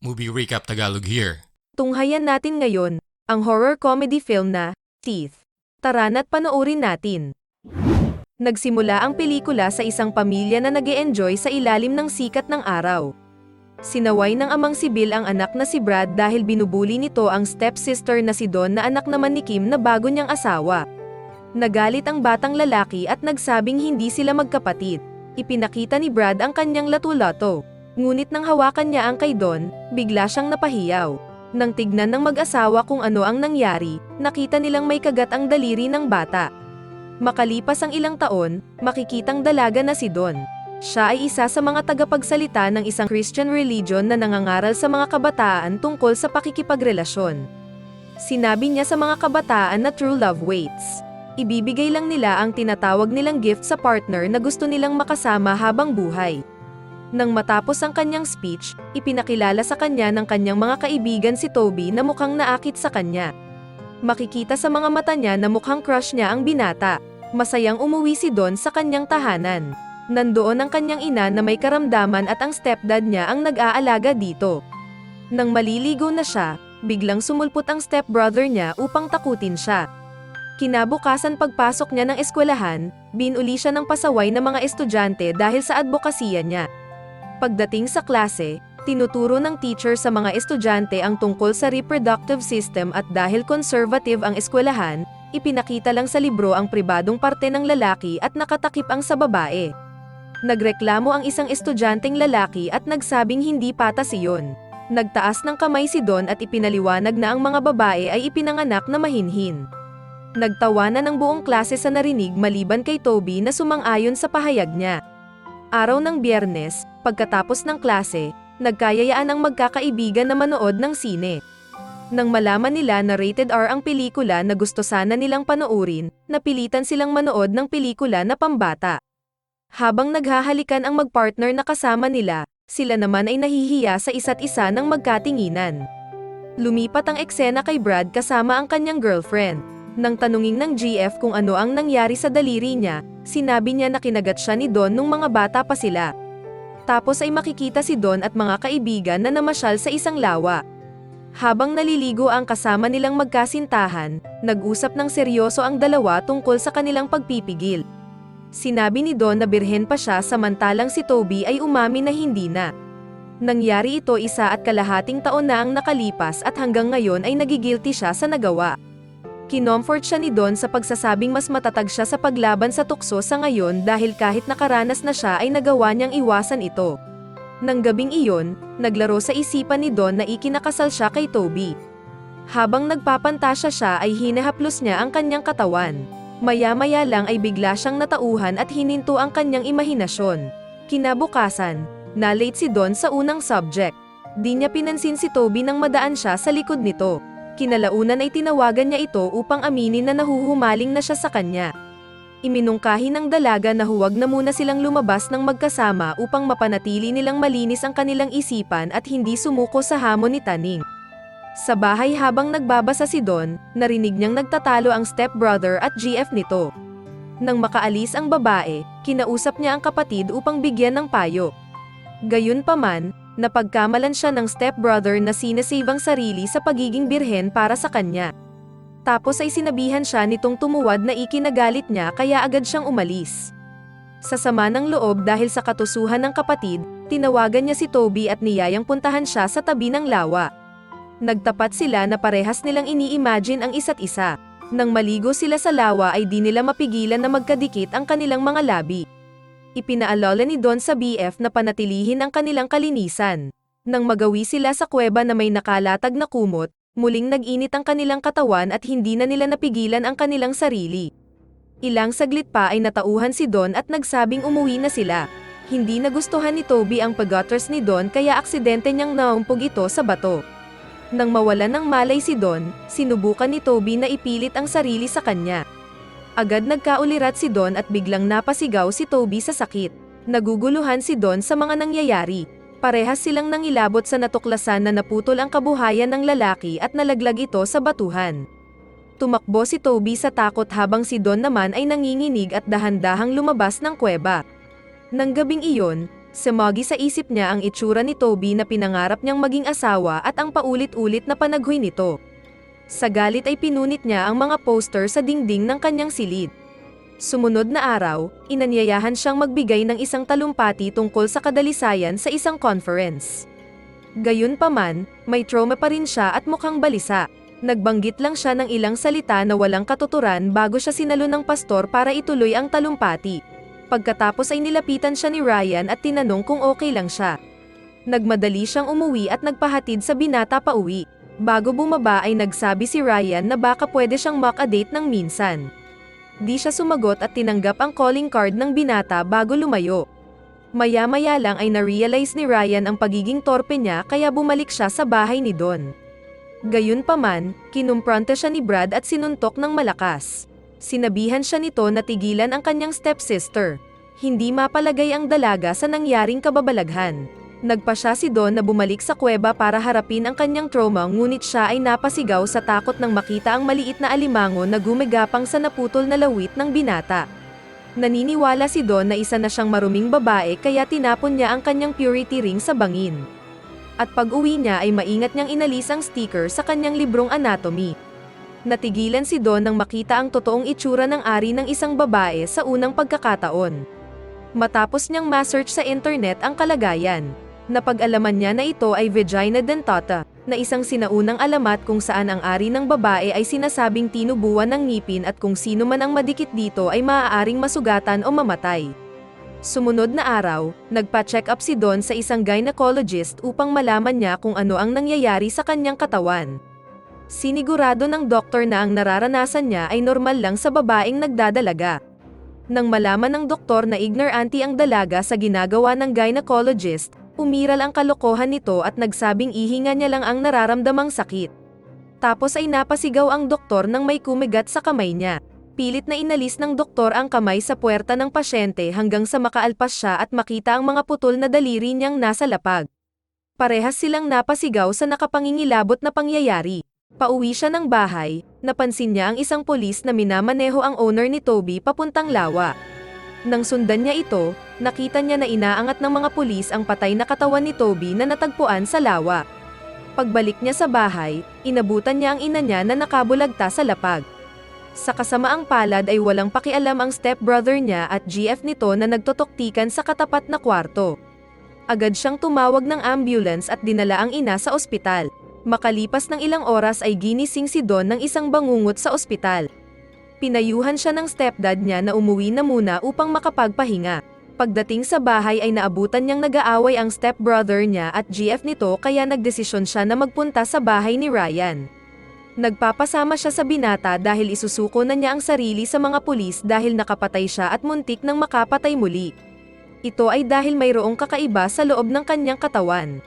Movie Recap Tagalog here. Tunghayan natin ngayon, ang horror comedy film na, Teeth. Tara na't panoorin natin. Nagsimula ang pelikula sa isang pamilya na nag-e-enjoy sa ilalim ng sikat ng araw. Sinaway ng amang si Bill ang anak na si Brad dahil binubuli nito ang stepsister na si Dawn na anak naman ni Kim na bago niyang asawa. Nagalit ang batang lalaki at nagsabing hindi sila magkapatid. Ipinakita ni Brad ang kanyang lato-lato. Ngunit nang hawakan niya ang kay Dawn, bigla siyang napahiyaw. Nang tignan ng mag-asawa kung ano ang nangyari, nakita nilang may kagat ang daliri ng bata. Makalipas ang ilang taon, makikitang dalaga na si Dawn. Siya ay isa sa mga tagapagsalita ng isang Christian religion na nangangaral sa mga kabataan tungkol sa pakikipagrelasyon. Sinabi niya sa mga kabataan na true love waits. Ibibigay lang nila ang tinatawag nilang gift sa partner na gusto nilang makasama habang buhay. Nang matapos ang kanyang speech, ipinakilala sa kanya ng kanyang mga kaibigan si Toby na mukhang naakit sa kanya. Makikita sa mga mata niya na mukhang crush niya ang binata. Masayang umuwi si Dawn sa kanyang tahanan. Nandoon ang kanyang ina na may karamdaman at ang stepdad niya ang nag-aalaga dito. Nang maliligo na siya, biglang sumulpot ang stepbrother niya upang takutin siya. Kinabukasan pagpasok niya ng eskwelahan, binuli siya ng pasaway ng mga estudyante dahil sa advokasya niya. Pagdating sa klase, tinuturo ng teacher sa mga estudyante ang tungkol sa reproductive system at dahil conservative ang eskwelahan, ipinakita lang sa libro ang pribadong parte ng lalaki at nakatakip ang sa babae. Nagreklamo ang isang estudyanteng lalaki at nagsabing hindi patas iyon. Nagtaas ng kamay si Dawn at ipinaliwanag na ang mga babae ay ipinanganak na mahinhin. Nagtawanan ng buong klase sa narinig maliban kay Toby na sumang-ayon sa pahayag niya. Araw ng Biyernes, pagkatapos ng klase, nagkayayaan ang magkakaibigan na manood ng sine. Nang malaman nila na rated R ang pelikula na gusto sana nilang panoorin, napilitan silang manood ng pelikula na pambata. Habang naghahalikan ang magpartner na kasama nila, sila naman ay nahihiya sa isa't isa ng magkatinginan. Lumipat ang eksena kay Brad kasama ang kanyang girlfriend. Nang tanungin ng GF kung ano ang nangyari sa daliri niya, sinabi niya na kinagat siya ni Dawn nung mga bata pa sila. Tapos ay makikita si Dawn at mga kaibigan na namasyal sa isang lawa. Habang naliligo ang kasama nilang magkasintahan, nag-usap ng seryoso ang dalawa tungkol sa kanilang pagpipigil. Sinabi ni Dawn na birhen pa siya samantalang si Toby ay umamin na hindi na. Nangyari ito 1.5 taon na ang nakalipas at hanggang ngayon ay nagigilty siya sa nagawa. Kinomfort siya ni Dawn sa pagsasabing mas matatag siya sa paglaban sa tukso sa ngayon dahil kahit nakaranas na siya ay nagawa niyang iwasan ito. Nang gabing iyon, naglaro sa isipan ni Dawn na ikinakasal siya kay Toby. Habang nagpapantasya siya ay hinahaplos niya ang kanyang katawan. Maya-maya lang ay bigla siyang natauhan at hininto ang kanyang imahinasyon. Kinabukasan, na-late si Dawn sa unang subject. Di niya pinansin si Toby nang madaan siya sa likod nito. Kinalaunan ay tinawagan niya ito upang aminin na nahuhumaling na siya sa kanya. Iminungkahi ng dalaga na huwag na muna silang lumabas ng magkasama upang mapanatili nilang malinis ang kanilang isipan at hindi sumuko sa hamon ni Taning. Sa bahay habang nagbabasa si Dawn, narinig niyang nagtatalo ang stepbrother at GF nito. Nang makaalis ang babae, kinausap niya ang kapatid upang bigyan ng payo. Gayunpaman, napagkamalan siya ng stepbrother na sinasave ang sarili sa pagiging birhen para sa kanya. Tapos ay sinabihan siya nitong tumuwad na ikinagalit niya kaya agad siyang umalis. Sa sama ng loob dahil sa katusuhan ng kapatid, tinawagan niya si Toby at niyayang puntahan siya sa tabi ng lawa. Nagtapat sila na parehas nilang ini-imagine ang isa't isa. Nang maligo sila sa lawa ay di nila mapigilan na magkadikit ang kanilang mga labi. Ipinaalala ni Dawn sa BF na panatilihin ang kanilang kalinisan. Nang magawi sila sa kuweba na may nakalatag na kumot, muling nag-init ang kanilang katawan at hindi na nila napigilan ang kanilang sarili. Ilang saglit pa ay natauhan si Dawn at nagsabing umuwi na sila. Hindi nagustuhan ni Toby ang pag-gutters ni Dawn kaya aksidente niyang naumpog ito sa bato. Nang mawalan ng malay si Dawn, sinubukan ni Toby na ipilit ang sarili sa kanya. Agad nagkaulirat si Dawn at biglang napasigaw si Toby sa sakit. Naguguluhan si Dawn sa mga nangyayari. Parehas silang nangilabot sa natuklasan na naputol ang kabuhayan ng lalaki at nalaglag ito sa batuhan. Tumakbo si Toby sa takot habang si Dawn naman ay nanginginig at dahan-dahang lumabas ng kuweba. Nang gabing iyon, Sumagi sa isip niya ang itsura ni Toby na pinangarap niyang maging asawa at ang paulit-ulit na panaghoy nito. Sa galit ay pinunit niya ang mga poster sa dingding ng kanyang silid. Sumunod na araw, inanyayahan siyang magbigay ng isang talumpati tungkol sa kadalisayan sa isang conference. Gayunpaman, may trauma pa rin siya at mukhang balisa. Nagbanggit lang siya ng ilang salita na walang katuturan bago siya sinalo ng pastor para ituloy ang talumpati. Pagkatapos ay nilapitan siya ni Ryan at tinanong kung okay lang siya. Nagmadali siyang umuwi at nagpahatid sa binata pa uwi. Bago bumaba ay nagsabi si Ryan na baka pwede siyang mock-a-date ng minsan. Di siya sumagot at tinanggap ang calling card ng binata bago lumayo. Maya-maya lang ay na-realize ni Ryan ang pagiging torpe niya kaya bumalik siya sa bahay ni Don. Gayunpaman, kinumpronta siya ni Brad at sinuntok ng malakas. Sinabihan siya nito na tigilan ang kanyang stepsister. Hindi mapalagay ang dalaga sa nangyaring kababalaghan. Nagpa siya si Don na bumalik sa kuweba para harapin ang kanyang trauma ngunit siya ay napasigaw sa takot nang makita ang maliit na alimango na gumagapang sa naputol na lawit ng binata. Naniniwala si Don na isa na siyang maruming babae kaya tinapon niya ang kanyang purity ring sa bangin. At pag-uwi niya ay maingat niyang inalis ang sticker sa kanyang librong anatomy. Natigilan si Don nang makita ang totoong itsura ng ari ng isang babae sa unang pagkakataon. Matapos niyang ma-search sa internet ang kalagayan, napag-alaman niya na ito ay vagina dentata, na isang sinaunang alamat kung saan ang ari ng babae ay sinasabing tinubuan ng ngipin at kung sino man ang madikit dito ay maaaring masugatan o mamatay. Sumunod na araw, nagpa-check up si Don sa isang gynecologist upang malaman niya kung ano ang nangyayari sa kanyang katawan. Sinigurado ng doktor na ang nararanasan niya ay normal lang sa babaeng nagdadalaga. Nang malaman ng doktor na ignorante ang dalaga sa ginagawa ng gynecologist, umiral ang kalokohan nito at nagsabing ihinga niya lang ang nararamdamang sakit. Tapos ay napasigaw ang doktor nang may kumigat sa kamay niya. Pilit na inalis ng doktor ang kamay sa puwerta ng pasyente hanggang sa makaalpas siya at makita ang mga putol na daliri niyang nasa lapag. Parehas silang napasigaw sa nakapangingilabot na pangyayari. Pauwi siya ng bahay, napansin niya ang isang polis na minamaneho ang owner ni Toby papuntang lawa. Nang sundan niya ito, nakita niya na inaangat ng mga pulis ang patay na katawan ni Toby na natagpuan sa lawa. Pagbalik niya sa bahay, inabutan niya ang ina niya na nakabulagta sa lapag. Sa kasamaang palad ay walang pakialam ang stepbrother niya at GF nito na nagtotoktikan sa katapat na kwarto. Agad siyang tumawag ng ambulance at dinala ang ina sa ospital. Makalipas ng ilang oras ay ginising si Don ng isang bangungot sa ospital. Pinayuhan siya ng stepdad niya na umuwi na muna upang makapagpahinga. Pagdating sa bahay ay naabutan niyang nag-aaway ang stepbrother niya at GF nito kaya nagdesisyon siya na magpunta sa bahay ni Ryan. Nagpapasama siya sa binata dahil isusuko na niya ang sarili sa mga pulis dahil nakapatay siya at muntik nang makapatay muli. Ito ay dahil mayroong kakaiba sa loob ng kanyang katawan.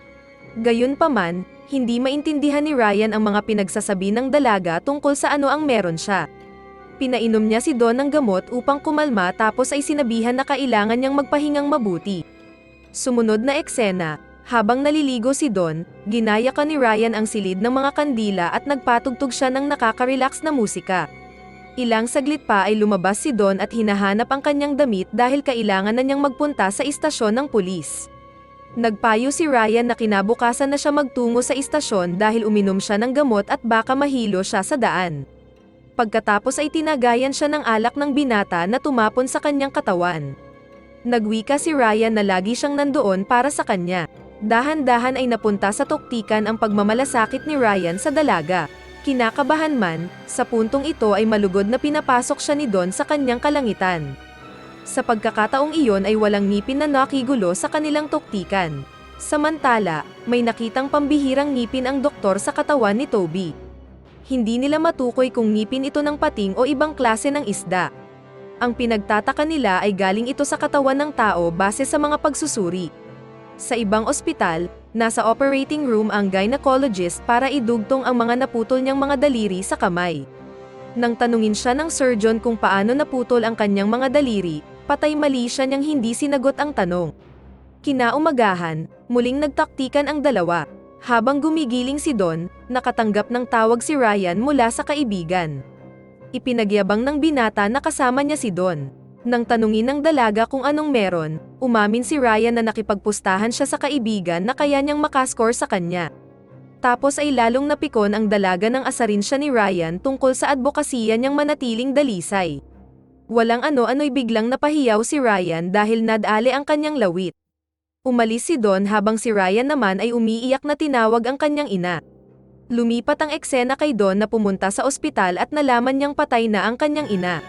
Gayunpaman, hindi maintindihan ni Ryan ang mga pinagsasabi ng dalaga tungkol sa ano ang meron siya. Pinainom niya si Don ng gamot upang kumalma tapos ay sinabihan na kailangan niyang magpahingang mabuti. Sumunod na eksena, habang naliligo si Don, ginaya ka ni Ryan ang silid ng mga kandila at nagpatugtog siya ng nakaka-relax na musika. Ilang saglit pa ay lumabas si Don at hinahanap ang kanyang damit dahil kailangan na niyang magpunta sa istasyon ng pulis. Nagpayo si Ryan na kinabukasan na siya magtungo sa istasyon dahil uminom siya ng gamot at baka mahilo siya sa daan. Pagkatapos ay tinagayan siya ng alak ng binata na tumapon sa kanyang katawan. Nagwika si Ryan na lagi siyang nandoon para sa kanya. Dahan-dahan ay napunta sa tuktikan ang pagmamalasakit ni Ryan sa dalaga. Kinakabahan man, sa puntong ito ay malugod na pinapasok siya ni Don sa kanyang kalangitan. Sa pagkakataong iyon ay walang ngipin na nakigulo sa kanilang tuktikan. Samantala, may nakitang pambihirang ngipin ang doktor sa katawan ni Toby. Hindi nila matukoy kung ngipin ito ng pating o ibang klase ng isda. Ang pinagtataka nila ay galing ito sa katawan ng tao base sa mga pagsusuri. Sa ibang ospital, nasa operating room ang gynecologist para idugtong ang mga naputol niyang mga daliri sa kamay. Nang tanungin siya ng surgeon kung paano naputol ang kanyang mga daliri, patay-mali siya niyang hindi sinagot ang tanong. Kinaumagahan, muling nagtaktikan ang dalawa. Habang gumigiling si Don, nakatanggap ng tawag si Ryan mula sa kaibigan. Ipinagyabang ng binata na kasama niya si Don. Nang tanungin ng dalaga kung anong meron, umamin si Ryan na nakipagpustahan siya sa kaibigan na kaya niyang makascore sa kanya. Tapos ay lalong napikon ang dalaga ng asarin siya ni Ryan tungkol sa advokasya niyang manatiling dalisay. Walang ano-ano'y biglang napahiyaw si Ryan dahil nadali ang kanyang lawit. Umalis si Don habang si Ryan naman ay umiiyak na tinawag ang kanyang ina. Lumipat ang eksena kay Don na pumunta sa ospital at nalaman niyang patay na ang kanyang ina.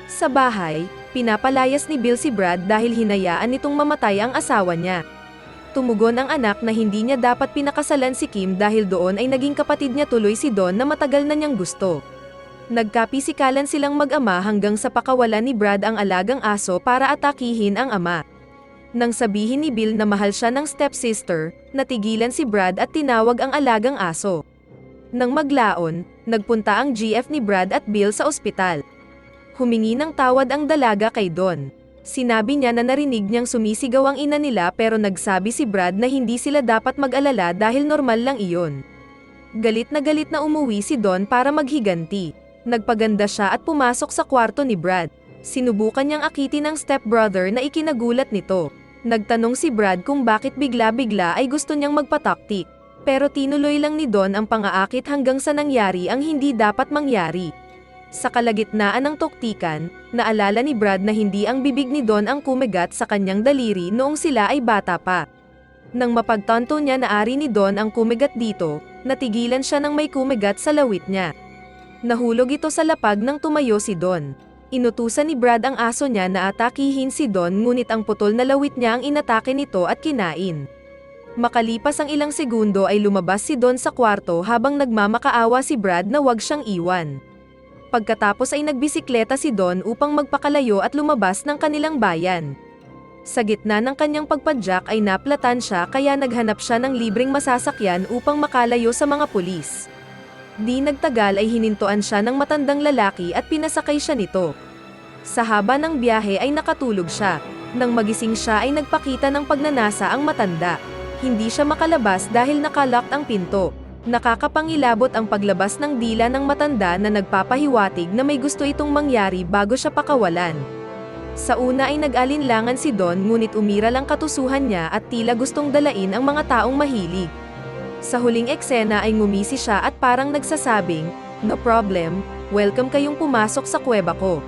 Sa bahay, pinapalayas ni Bill si Brad dahil hinayaan nitong mamatay ang asawa niya. Tumugon ang anak na hindi niya dapat pinakasalan si Kim dahil doon ay naging kapatid niya tuloy si Don na matagal na niyang gusto. Nagkapisikalan silang mag-ama hanggang sa pakawalan ni Brad ang alagang aso para atakihin ang ama. Nang sabihin ni Bill na mahal siya ng stepsister, natigilan si Brad at tinawag ang alagang aso. Nang maglaon, nagpunta ang GF ni Brad at Bill sa ospital. Humingi ng tawad ang dalaga kay Don. Sinabi niya na narinig niyang sumisigaw ang ina nila pero nagsabi si Brad na hindi sila dapat mag-alala dahil normal lang iyon. Galit na umuwi si Don para maghiganti. Nagpaganda siya at pumasok sa kwarto ni Brad. Sinubukan niyang akitin ang stepbrother na ikinagulat nito. Nagtanong si Brad kung bakit bigla-bigla ay gusto niyang magpataktik. Pero tinuloy lang ni Don ang pang-aakit hanggang sa nangyari ang hindi dapat mangyari. Sa kalagitnaan ng tuktikan, naalala ni Brad na hindi ang bibig ni Don ang kumigat sa kanyang daliri noong sila ay bata pa. Nang mapagtanto niya na ari ni Don ang kumigat dito, natigilan siya nang may kumigat sa lawit niya. Nahulog ito sa lapag nang tumayo si Don. Inutusan ni Brad ang aso niya na atakihin si Don ngunit ang putol na lawit niya ang inatake nito at kinain. Makalipas ang ilang segundo ay lumabas si Don sa kwarto habang nagmamakaawa si Brad na wag siyang iwan. Pagkatapos ay nagbisikleta si Don upang magpakalayo at lumabas ng kanilang bayan. Sa gitna ng kanyang pagpadyak ay naplatan siya kaya naghanap siya ng libreng masasakyan upang makalayo sa mga pulis. Di nagtagal ay hinintuan siya ng matandang lalaki at pinasakay siya nito. Sa haba ng biyahe ay nakatulog siya. Nang magising siya ay nagpakita ng pagnanasa ang matanda. Hindi siya makalabas dahil nakalock ang pinto. Nakakapangilabot ang paglabas ng dila ng matanda na nagpapahiwatig na may gusto itong mangyari bago siya pakawalan. Sa una ay nag-alinlangan si Don ngunit umiral ang katusuhan niya at tila gustong dalain ang mga taong mahilig. Sa huling eksena ay ngumisi siya at parang nagsasabing, "No problem, welcome kayong pumasok sa kuweba ko."